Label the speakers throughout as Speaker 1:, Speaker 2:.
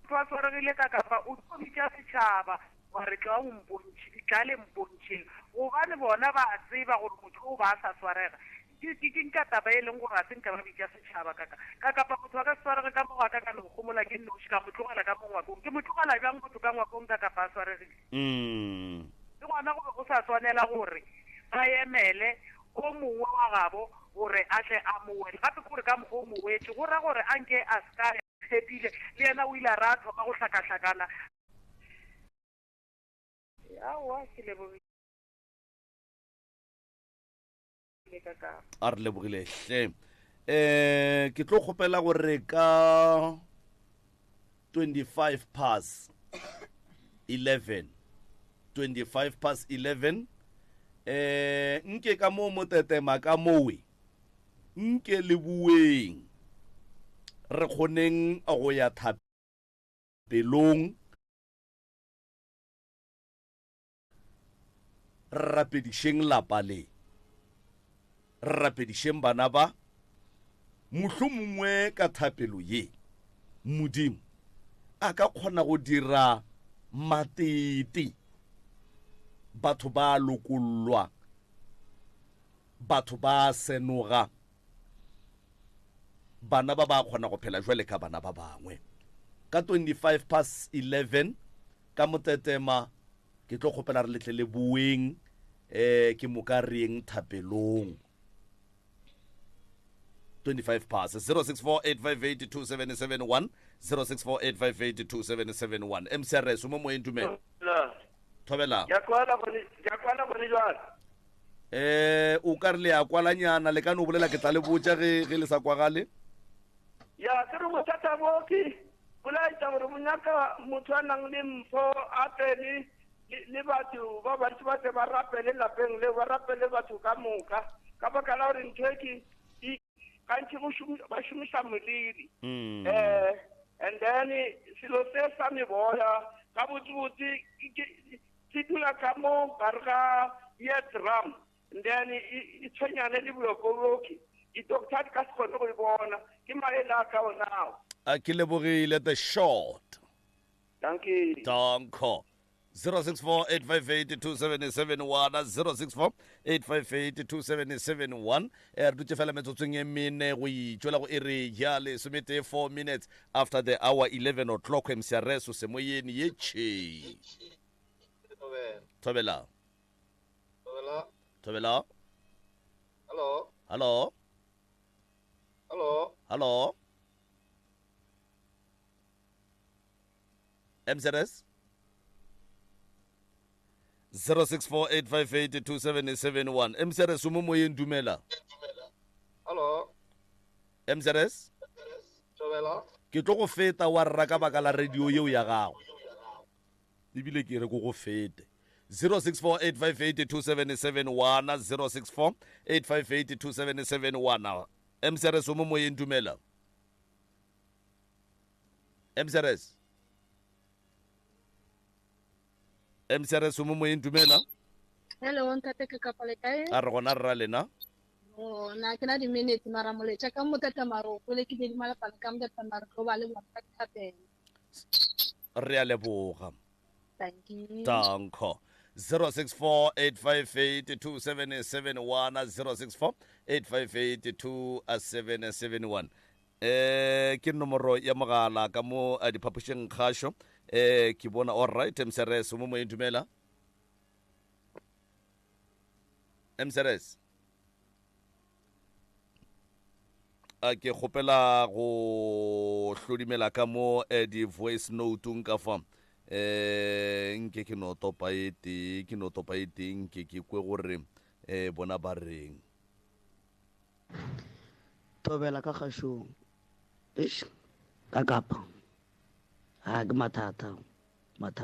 Speaker 1: twa tshwaregile ka kapa o tlo bitša setšhaba wa re tla le mpontšheng gobane bona ba tseba gore motho o ba sa tshwarega ke nka taba e leng gore a se nka ba bitša setšhaba ka kapa motho wa ka se tshwarege ka mogwaka ka no gomola ke nnoši ka mo tlogela ka mongwakong ke mo tlogela bjang motho ka ngwakong ka kapa a tshwaregile le ngwana go be go sa tshwanela gore ba emele o mongwe wa gabo gore a tle a mowe gape gore ka mokgwa o mowetse go ra gore a nke a ska tshepile le yena o ile a re a thoma go hlakahlakana aowa ke lebogile
Speaker 2: a re lebogilehle ke tlo kgopela gore ka 25 past 11 nke ka mo motetema ka mowe nke le bueng re kgoneng go ya thapelong re rapedišeng lapa le re rapedišeng bana ba mohlomongwe ka thapelo ye modimo a ka kgona go dira matete batho ba lokollwa batho ba senoga bana ba ba kgona go phela jwale ka bana ba bangwe ka 25 past 11 ka motetema ke tlo kgopela re letle le bueng ke mo ka reng thapelong 25 past 0648582771 0648582771 MCRS mo moeng tumelo thobela
Speaker 3: ya kwala bone jwale
Speaker 2: o ka re le a kwalanyana le ka no bolela ke tla le botsa ge le sa kwagale
Speaker 3: ya ke re bothata bo ke bolaetsa gore monyaka motho a nang le mpho a pele le batho ba bantsi ba tse ba rapele lapeng le ba rapele batho ka moka ka baka la gore ntho ke kantsi ba šomiša moliri and then selo se sa me boya ka botsebotse ke dula ka mo gare ga ye drum and then e tshwenyane le bolokoloki di-doctor di ka se kgone go e bona ke maele a ka onao
Speaker 2: a ke lebogile the short
Speaker 3: thank you
Speaker 2: danko 064-858-2771 064-858-2771 re dutse fela metsotsong e mene go itšwela go e re ya lesomete 4 minutes after the hour 11 o'clock mcrs semoyeni ye tšhe thobela
Speaker 4: Hello.
Speaker 2: hello MCRS 064-858-2771 MCRS mo moyeng dumela
Speaker 4: Hello.
Speaker 2: MCRS ke tlo go feta wa rra ka baka la radio yeo ya gago ebile ke re go go fete 064-858-2771 064-858-2771 MCRS mo moyeng dumela MCRS mo moyeng dumela
Speaker 5: hello ntate ke kapale kae
Speaker 2: a re gona rra lena
Speaker 5: na ke na di-minute mara moletša ka motata maro pele ke di malapana ka motata maro go ba le thapelo
Speaker 2: re a leboga
Speaker 5: thank you
Speaker 2: danko 064-858-2771 064-858-2771 ke nomoro ya mogala ka mo a diphapošeng kgašo ke bona all right MCRS mo moyeng dumela MCRS a ke kgopela go hlodimela ka mo di voice note ka fa nke ke no topa ete nke ke kwe gore bona ba reng
Speaker 6: tobela ka kgašong ka kapa ke mathata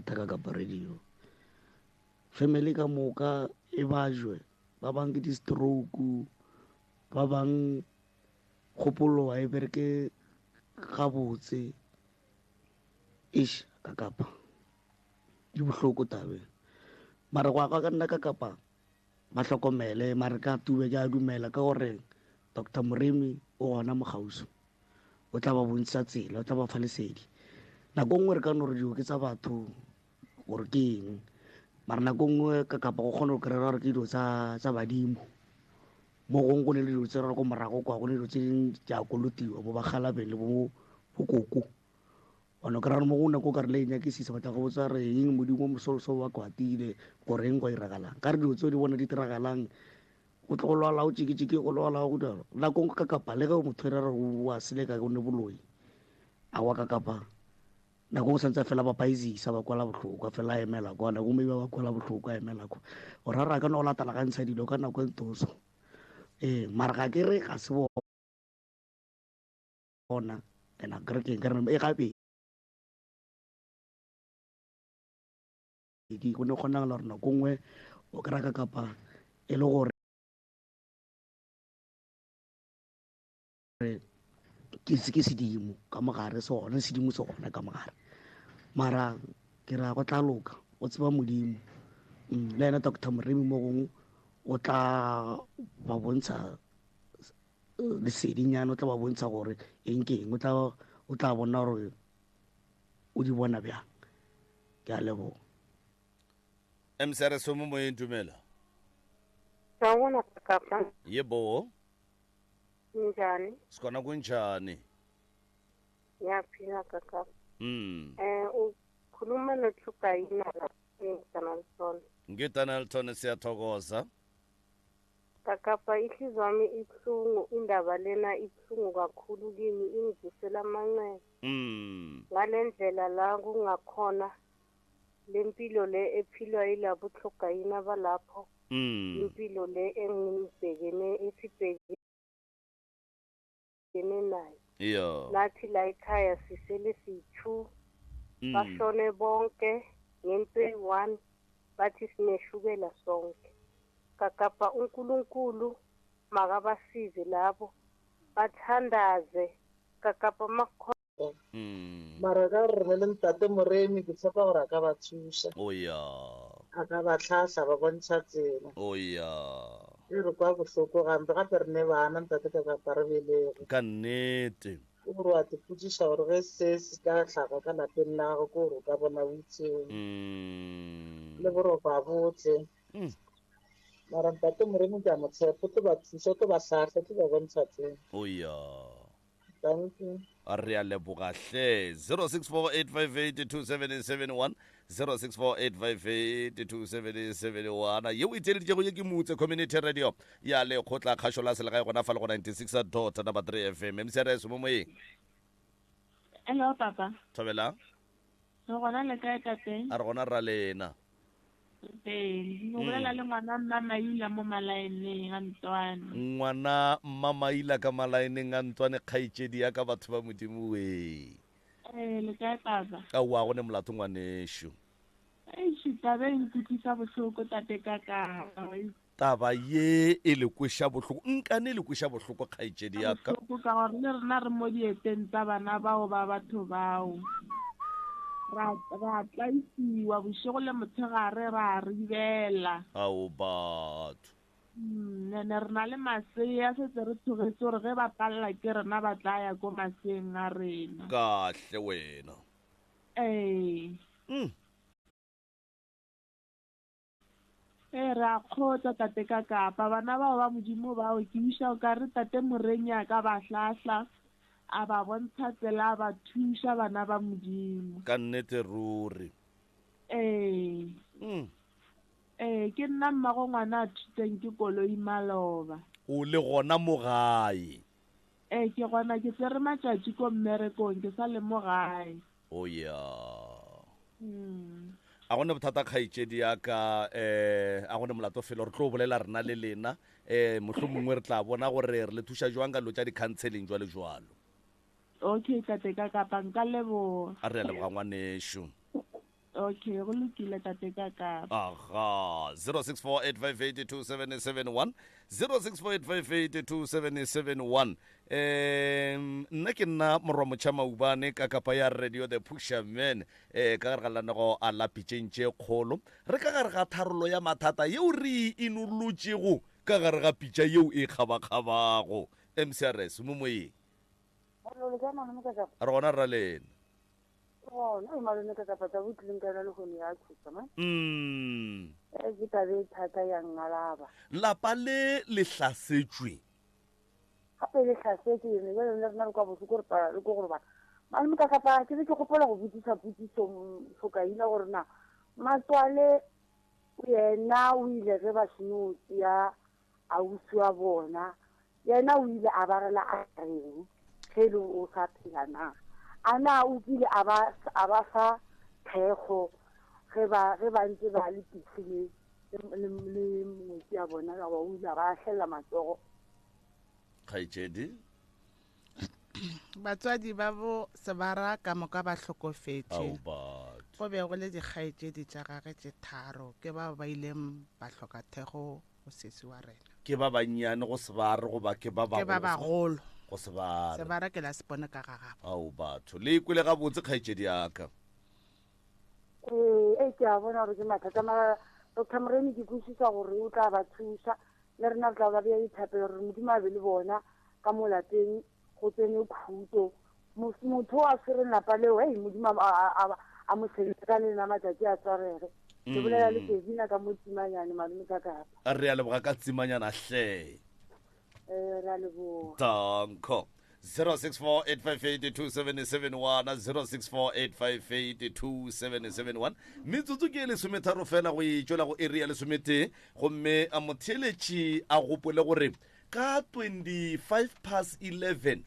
Speaker 6: ka kapa radio family ka moka e bajwe ba bang ke di-stroke ba bang kgopolo wa e bereke gabotse ka kapa di bohloko tabe mara go ka nna ka kapa ba hlokomele mara ka tube ja dumela ka gore Dr. Moremi o gona mogauso o tla ba bontsa tsela o tla ba fa lesedi nako nngwe re ka no re dio ke tsa batho gore ke eng mara nako nngwe ka kapa go kgona go kry-a gore ke dilo tsa badimo mo gongwe go ne le dilo tse re ko morago kwa go ne dilo tse dingwe tsa kolotiwa bo bagalabeng le bo koko ono kry-a re mo go nako ka re le e nyakisisa batla go botsa re eng modimo mosolosolo wa kwatile gore eng kwa iragalang ka re dilo tseo di bona di diragalang o tlo go lwala o tšhikitšhiki go lwala go dalo nako nngwe ka kapa le ge motho re wa seleka o ne boloi a wa ka kapa nako o santse fela ba paisisa ba kwala botlhoko fela a emela kwa nako mme ba kwala botlhoko a emela kwa o rara ka no latala ka ntsha dilo ka nako e ntoso mara ga ke re ga se bona ena kere ke ka re e gape di go ne kgonang la rona go nngwe o kra ka kapa e le gore ke sedimo ka mogare sone sedimo sone ka mogare mara ke ra go tla loka o tseba modimo le ena Dr. Moremi mo gongwe o tla ba bontsha lesedinyana o tla ba bontsha gore eng ke eng o tla bona gore o di bona bjang ke a leboga
Speaker 2: emsere so mo moyeng dumela
Speaker 7: Sawubona kapa
Speaker 2: yebo
Speaker 7: njani?
Speaker 2: sikona kunjani
Speaker 7: Ngiyaphila kaka.
Speaker 2: mm
Speaker 7: Ukhuluma noThugayina la eDonaldson.
Speaker 2: ngiDonaldson siyathokoza
Speaker 7: Kakapa ihliziyo yami ibuhlungu indaba lena ibuhlungu kakhulu kimi ingivusela amanxeba. Ngalendlela la kungakhona lempilo le ephilwa yilabo Thugayina balapho. Impilo le engibhekene esibhekene nayo.
Speaker 2: iyo
Speaker 7: Nathi la ekhaya sisele siyi-2 bashone bonke ngento eyi-1 bathi sineshukela sonke kakapa uNkulunkulu makabasize labo bathandaze kakapa
Speaker 8: mara ka re le ntate Moremi ke tshepa gore a ka ba thusa
Speaker 2: oya
Speaker 8: a ka ba tlhahla ba bontsha tsela
Speaker 2: oya
Speaker 8: e re kwa bohloko gampe gape re ne bana ntate ka kapa re belego
Speaker 2: ka nnete
Speaker 8: ke gore wa te putsiša gore ge se se ka tlhaga ka lapeng la gago ke gore o ka bona o itseng le boroko a botle mara ntate Moremi ke a mo tshepa o tlo ba thusa o tlo ba tlhahla o tlo ba bontsha tsela
Speaker 2: oya
Speaker 8: thank you
Speaker 2: a re a leboga hle 0648582771 0648582771 yeo e theleditšego ye ke motse community radio ya lekgotla kgašo la selegae gona fa le go 96.3 FM mcrs mo moyeng
Speaker 5: Hello papa.
Speaker 2: thobela
Speaker 5: Re gona le kae tate?
Speaker 2: a re gona ra lena
Speaker 5: Mo bolela le ngwana Mamaila mo malaeneng a Ntwane.
Speaker 2: ngwana Mamaila ka malaeneng a Ntwane kgaitšedi ya ka batho ba modimo we
Speaker 5: Le kae papa?
Speaker 2: ka wa go ne molato ngwanesho
Speaker 5: Tabe nkutlwisa bohloko tate kaka.
Speaker 2: taba ye e le kweša bohloko nkane le kweša bohloko kgaitšedi ya ka
Speaker 5: Bohloko ka gore le rena re mo dieteng tsa bana bao ba batho bao. Ra tlaisiwa bošego le motshegare ra ribela
Speaker 2: ao batho
Speaker 5: nene re na le masea setse re thogetse gore ge ba palela ke rena ba tla ya ko maseeng a rena
Speaker 2: kahle wena
Speaker 5: re a kgotsa tate ka kapa bana bao ba modimo bao ke buša o ka re tate Moremi a ka ba hlahla a ba bontsha tsela a ba thuša bana ba modimo
Speaker 2: ka nnete ruri
Speaker 5: ke nna mmago ngwana a thuteng ke Koloi Maloba
Speaker 2: o le gona mo gae
Speaker 5: ke gona ke tsere matšatši ko mmerekong ke sa le mo gae
Speaker 2: oya a gone bothata kgaitšedi ya ka a gone molato felo re tlo bolela rena le lena mohlho mongwe re tla bona gore re le thuša jwang ka lo tša di-counseling jwale jwalo
Speaker 5: okay tate ka kapa nka leboga
Speaker 2: a re a leboga ngwanesho
Speaker 5: okay go lokile tate ka kapa
Speaker 2: aha 0648582771 0648582771 nna ke nna morwa motšha maubane ka kapa ya radio the pusherman ka gare ga lanego a lapitšentše kgolo re ka gare ga tharolo ya mathata yeo re inolotšego ka gare ga pitša yeo e kgabakgabago mcrs mo moyeng re gona ra lena
Speaker 7: gona e malome ka kapata bo tlileng ka na le gone ya thusa man ke tabe thata ya ngalaba
Speaker 2: lapa le hlasetswe
Speaker 7: gape le hlasetse ne le rena re kwa botlhoko le ko gore bana malome ka kapa ke gopola go botsisa potsiso fokaina gore na matswale yena o ile ge ba senotsi ya ausi wa bona yena o ile a barela a reng ge le o sa phela na ana o kile a ba fa thekgo ge ba ntse ba le pitshile le motse ya bona ga o ile ba hlela matsogo
Speaker 2: kgaitsedi
Speaker 9: batswadi ba bo sebara ka moka ba hlokofetše go be go le dikgaetsedi tša gage tše tharo ke ba ba ileng ba hloka thego go sesi wa rena
Speaker 2: ke ba bannyane go sebara goba ke ba
Speaker 9: bagolo
Speaker 2: go sebara
Speaker 9: sebara ke la sepone ka gagabo
Speaker 2: ao batho le ikwele gabotse kgaetsedi yaka
Speaker 7: ke a bona gore ke mathata mara dr moreni ke kwešiša gore o tla ba thuša le rena re tla ba bea dithapelo gore modimo a be le bona ka mo lapeng go tsene khuto motho a tshwereng lapa leo modimo a mo sebetsa ka lena matsatsi a tswarege ke bolela le Kevina ka mo tsimanyane malome ka kapa
Speaker 2: a re a leboga ka tsimanyana hle
Speaker 7: re a leboga
Speaker 2: danko 064858277 064858277 metsotso ke lesometharo fela go itswela go area lesomete gomme a motheletši a gopole gore ka 11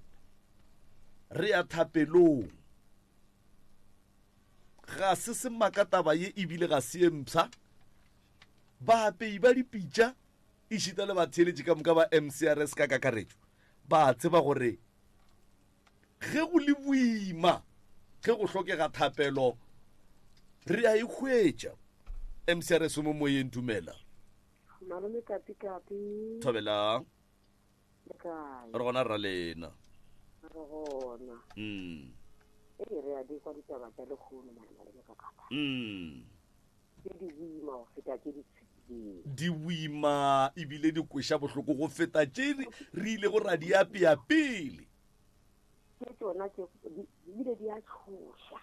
Speaker 2: re a thapelong ga se semaka taba ye ebile ga se empša baapei ba dipitša e šita le batheletši ka moka ba MCRS ka kakaretšo ba tseba gore ge go le boima ge go hlokega thapelo re a ikhwetša MCRS mo moyeng dumela
Speaker 7: malome kapi
Speaker 2: thobela
Speaker 7: kae
Speaker 2: re gona ra lena
Speaker 7: re gona re a di kwa ditaba tša lekgono malome ka kapa ke di boima go feta ke
Speaker 2: di boima ebile di kweša bohloko go feta tše re ile go ra di apea pele
Speaker 7: ke tsona ebile di a tshoša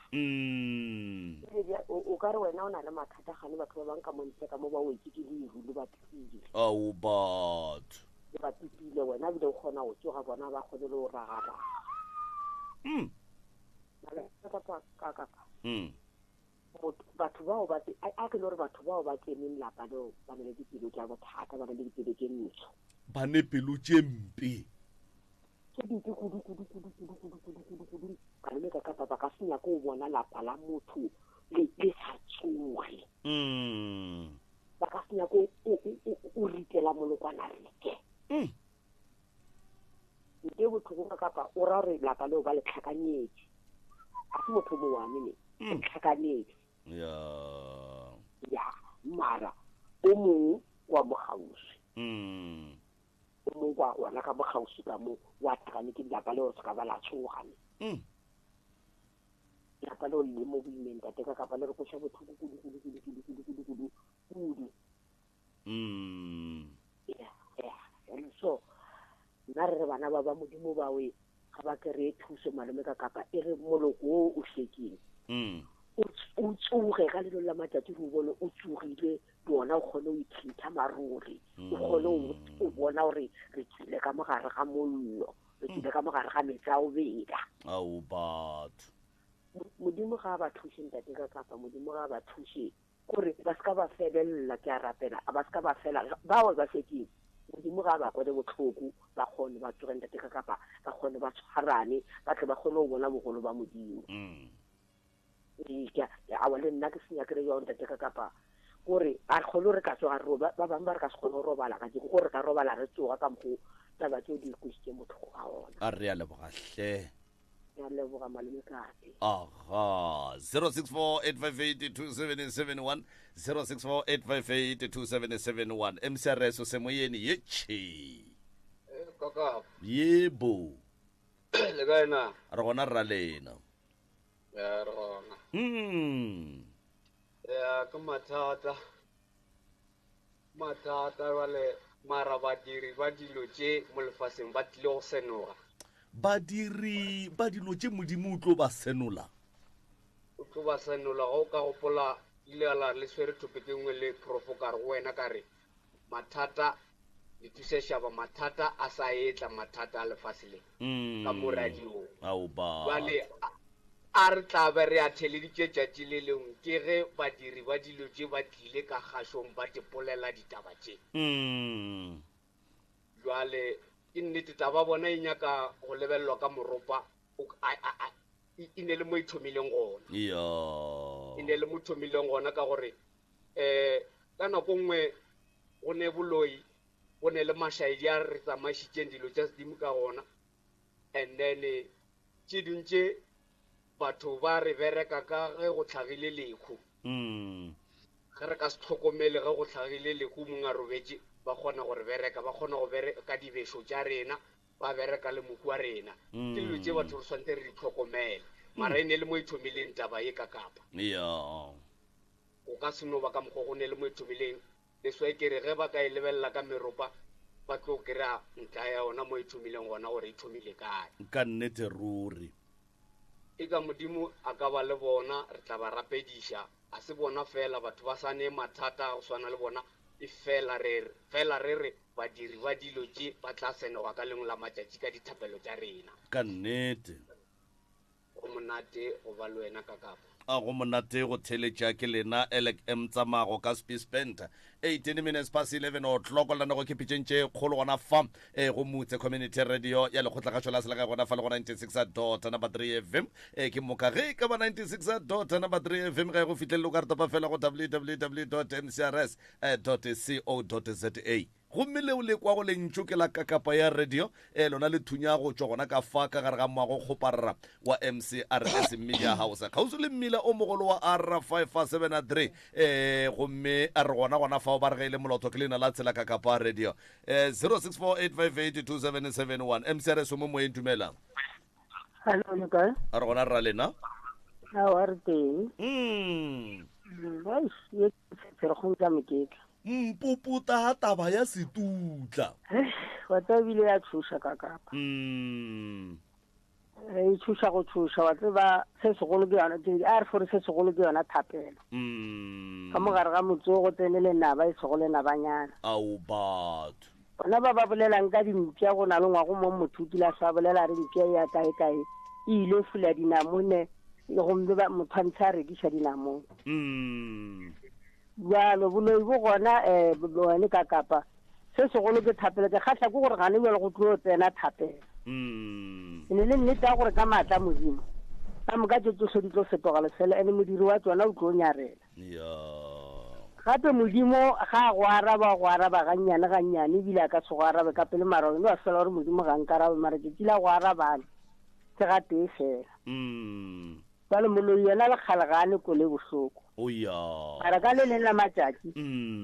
Speaker 7: o ka re wena o na le mathata gane batho ba bang ka montle ka mo ba wetse ke leru le bapile
Speaker 2: ao batho
Speaker 7: le bapipile wena bile o kgona go tsoga bona ba kgone le go ragaraga batho bao a ke le gore batho bao ba keneng lapa leo ba na le dipelo tša bothata ba na le dipelo tše ntsho
Speaker 2: ba ne pelo tše mpe
Speaker 7: ke dite kudu ka le ka kapa ba ka senya ko bona lapa la motho le sa tsoge ba ka senya ko o ritela molokwana rike nke botlhoko ka kapa o ra gore lapa leo ba le tlhakanyetse a se motho mo wane ne le tlhakanyetse ya mara o mongwe wa mogausi o mongwe wa gona ka mogausi ka mo wa tlhakane ke lapa leo se ka ba la tshogane lapa leo le mo boimeng tate ka kapa le re koša botlhoko kudu so nna re re bana ba modimo bawe ga ba kry-e thuso malome ka kapa e re moloko o o hlekeng o tsoge ka lelo la matsatsi go bone o tsogile bona o kgone o ithintha maruri o kgone o bona gore re tsile ka mogare ga mollo re tsile ka mogare ga metsi a o beda
Speaker 2: ao batho
Speaker 7: modimo ga a ba thushe ntate ka kapa modimo ga a ba thushe kore ba se ka ba felelela ke a rapela ba se ka ba fela bao ba sekeng modimo ga ba kwele botlhoko ba kgone ba tsogeng ntate ka kapa ba kgone ba tshwarane ba tle ba kgone go bona bogolo ba modimo awa le nna ke senya kere yao ntate ka kapa kore a kgone re ka tsoga ba bangwe ba re ka se kgone go robala ka diko gore ka robala re tsoga ka mokgo taba tseo di kwešitše motho go ga ona
Speaker 2: a re a lebogahle
Speaker 7: ya leboga malome kape
Speaker 2: aha 064858277 064858277 MCRS o semoyeni yetšhe
Speaker 4: kaka
Speaker 2: yebo
Speaker 4: le kae na
Speaker 2: re gona ra lena
Speaker 4: ya re gona
Speaker 3: ya ke mathata wale mara badiri ba dilo tše mo lefaseng ba tlile go senoga
Speaker 2: badiri ba dilo tše modimo o tlo ba senola
Speaker 4: to ba sanola go ka gopola ile ala le swere topic engwe le profo ka re wena ka re mathata le thuseshaba mathata a sa etla mathata a lefasile ka mo radio vale a re tla be re a theleditše tšatši le lengwe ke ge badiri ba dilo tše ba tlile ka kgašong ba tepolela ditaba tše jwale ke nnete taba bona e nyaka go lebellwa ka moropa e ne le mo ithomileng gona e ne le mo ithomileng gona ka gore ka nako nngwe go ne boloi go ne le mašaedi a re tsamaišitšeng dilo tša sedimo ka gona and then tše dintše batho ba re bereka ka ge go tlhagile lekhu ge re ka se tlhokomele ge go tlhagile lekhu mongwe a robetše ba kgona gore bereka ba kgona go bereka dibešo tša rena ba bereka le mohu wa rena ke dilo tše batho re swantse re di tlhokomele mara e ne le mo ithomileng taba ye ka kapa o ka se no ba ka mokgwa go ne le mo ithomileng leswae ke re ge ba ka e lebelela ka meropa ba tlo kry-a ntlha ya yona mo ithomileng gona gore ithomile kae
Speaker 2: ka nnete ruri
Speaker 4: e ka modimo a ka ba le bona re tla ba rapediša a se bona fela batho ba sa ne mathata go swana le bona e fela re re badiri ba dilo tše ba tla senegwa ka lengwe la matšatši ka dithapelo tša rena
Speaker 2: ka nnete
Speaker 4: go monate go ba le wena ka kapa
Speaker 2: a go monate go theletša ke lena Elek M Tsamago ka Space Penta 18 minutes past 11 o'clock la nako ke pitšentše kgolo gona fa go mutse community radio ya lekgotla la sela ga gona fa le go 96.3 FM ke moka ge ka ba 96.3 FM ga go fitlhelele ka re topa fela go www.mcrs.co.za gomme leo le kwa go lentšo ke la kakapa ya radio lona le thunya go tšwa gona ka fa ka gare ga moago kgoparra wa MCRS Media House kgauso le mmila o mogolo wa R573 gomme a re gona fa o ba re gaile molotho ke lena la tsela kakapa radio 0648582771 MCRS o mo moeng dumelang
Speaker 10: hello le kae
Speaker 2: a re gona ra lena
Speaker 10: a re teng ye se re go tla meketla
Speaker 2: mpuputa ha taba ya setutla
Speaker 10: wa tsebile ya thuša ka kapa e thuša go thuša wa tseba se segolo ke yona a re fore se segolo ke yona thapelo ka mogare ga motse go tsenele naba e segole nabanyana
Speaker 2: au batho
Speaker 10: bona ba bolelang ka dimpša go na le ngwago mo mothuti la sa bolela re mpša ya kae e ile fula dinamone gomme motho a ntsha a rekiša dinamone bjalo boloi bo gona wene ka kapa se segolo ke thapelo ke kgatlha ke gore gane bjale go tlo tsena thapelo e ne le nnete ya gore ka maatla modimo ka moka tse tsotlhe di tlo fetoga lefela ene modiri wa tsona o tlo nyarela gape modimo ga a go araba gannyane ebile a ka se go arabe ka pele mara one wa fela gore modimo ga nkarabe mara ke tila go arabane ke ga tee fela bale moloi yena le kgalegane ko le bohloko ara ka le leng la matšatši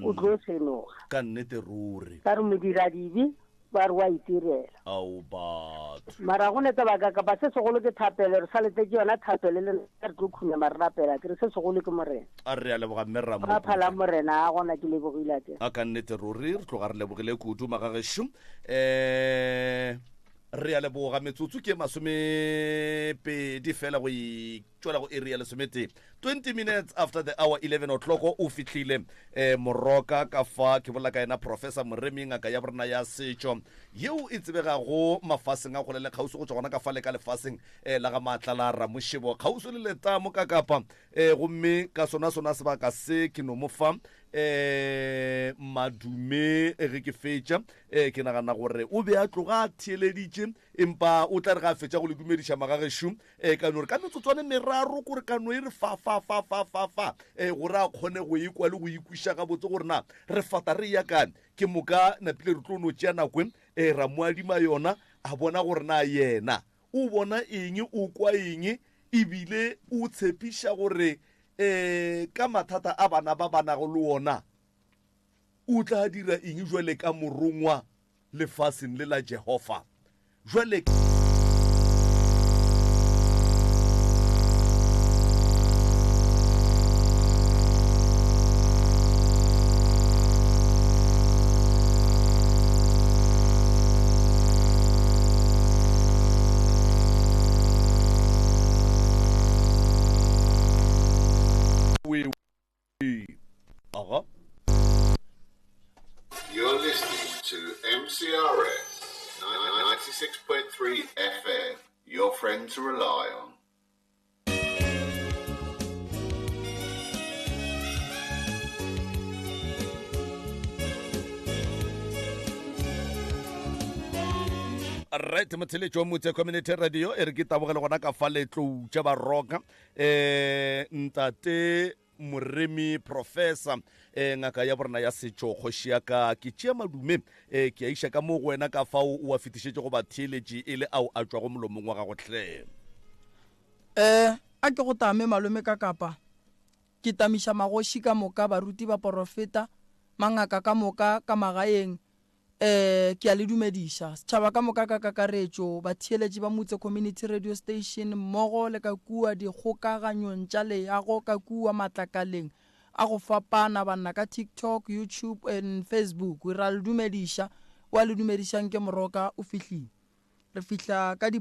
Speaker 10: o tlo senoga
Speaker 2: ka nnete ruri
Speaker 10: ka re modira dibi ba re wa itirela
Speaker 2: au batho
Speaker 10: mara go neta ba ka ba se segolo ke thapelo re saletse ke yona thapelo le re tlo khunya marapela ke re se segolo ke morena
Speaker 2: a re a leboga mmerra mo
Speaker 10: ba phala morena a gona ke lebogile teng
Speaker 2: a ka nnete ruri re tloga re lebogile kudu magagesho re a leboga metsotso ke masomepedi fela go itšwela go area lesomete 20 minutes after the hour 11 o'clock o fitlhile moroka ka fa ke bola ka ena professor Moremi ngaka ya borena ya setšo yeo e tsebegago mafaseng a go le kgauso go tswa gona ka fa le ka lefaseng la ga maatla la Ramošebo kgauso le letamo ka kapa gomme ka sona sebaka se ke no mofa madume ge ke fetša ke nagana gore o be a tloga a theeleditše empa o tla re ga fetša go le dumediša magagesho ka no re ka metsotswane meraro kore ka no e re fa gore a kgone go ekwa le go ikwiša ga botse gore na re fata re ya kane ke moka napile re tlo no tšea nakwe ra moadima yona a bona gore na yena o bona eng o kwa eng ebile o tshepiša gore ka mathata a bana ba banago le wona o tla dira eng jwale ka morongwa lefaseng le la Jehova jwale
Speaker 11: You're listening to MCRS 96.3 FM, your friend to rely on.
Speaker 2: right motheletši wa motse community radio e re ke tabogele gona ka fa letlou tša baroka ntate moremi professor ngaka ya borena ya setšo kgoši ya ka ke tšea madume ke a iša ka mo go wena ka fao o a fetišetše go batheeletši e le ao a tšwago molomong wa gago hle
Speaker 12: a ke go tame malome ka kapa ke tamiša magoši ka moka baruti ba porofeta mangaka ka moka ka magaeng ke a le dumediša setšhaba ka moka ka kakaretšo batheeletši ba motse community radio station mmogo le ka kua dikgokaganyong tša leago ka kua matlakaleng a go fapana banna ka TikTok, YouTube and Facebook re a le dumediša wa le dumedišang ke moroka o fihlile re fihla ka